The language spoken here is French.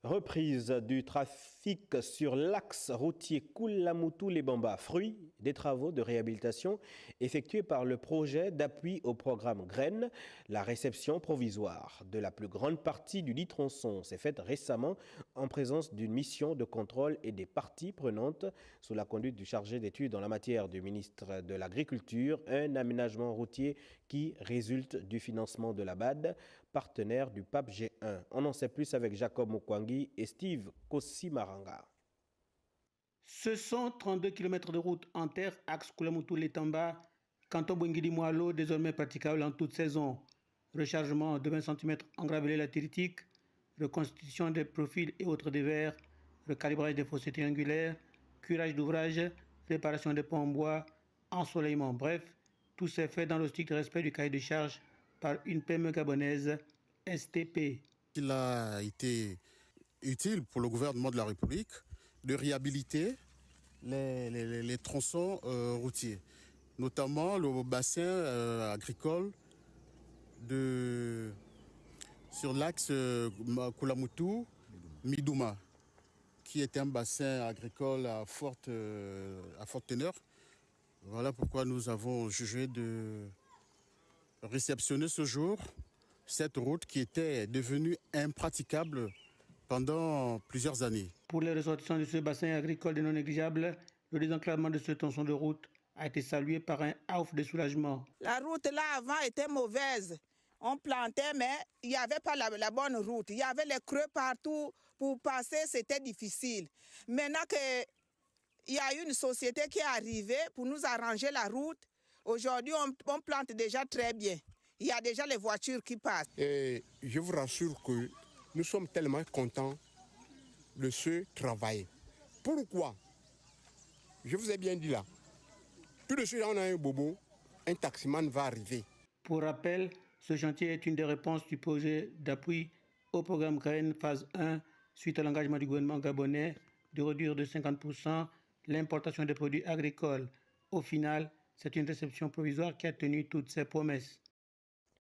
Reprise du trafic sur l'axe routier Koulamoutou-les-Bamba, fruit des travaux de réhabilitation effectués par le projet d'appui au programme Graines. La réception provisoire de la plus grande partie du dit tronçon s'est faite récemment en présence d'une mission de contrôle et des parties prenantes sous la conduite du chargé d'études en la matière du ministre de l'Agriculture, un aménagement routier qui résulte du financement de la BAD, partenaire du PAP G1. On en sait plus avec Jacob Mukwangi et Steve Kosimaranga. Ce sont 32 km de route en terre, axe Koulamoutou-les-Tamba, canton Bouingidi-Moalo, désormais praticable en toute saison. Rechargement de 20 cm en gravelé latéritique, reconstitution des profils et autres dévers, recalibrage des fossés triangulaires, curage d'ouvrage, réparation des ponts en bois, ensoleillement. Bref, tout s'est fait dans le strict respect du cahier de charge par une PME gabonaise, STP. Il a été utile pour le gouvernement de la République de réhabiliter les tronçons routiers, notamment le bassin agricole sur l'axe Koulamoutou-Midouma, qui est un bassin agricole à forte teneur. Voilà pourquoi nous avons jugé de réceptionner ce jour cette route qui était devenue impraticable pendant plusieurs années. Pour les ressortissants de ce bassin agricole non négligeable, le désenclavement de ce tronçon de route a été salué par un ouf de soulagement. La route là avant était mauvaise. On plantait, mais il n'y avait pas la bonne route. Il y avait les creux partout. Pour passer, c'était difficile. Maintenant qu'il y a une société qui est arrivée pour nous arranger la route, aujourd'hui, on plante déjà très bien. Il y a déjà les voitures qui passent. Et je vous rassure que nous sommes tellement contents de ce travail. Pourquoi? Je vous ai bien dit là. Tout de suite, on a un bobo, un taximan va arriver. Pour rappel, ce chantier est une des réponses du projet d'appui au programme Graines phase 1 suite à l'engagement du gouvernement gabonais de réduire de 50% l'importation des produits agricoles. Au final, c'est une réception provisoire qui a tenu toutes ses promesses.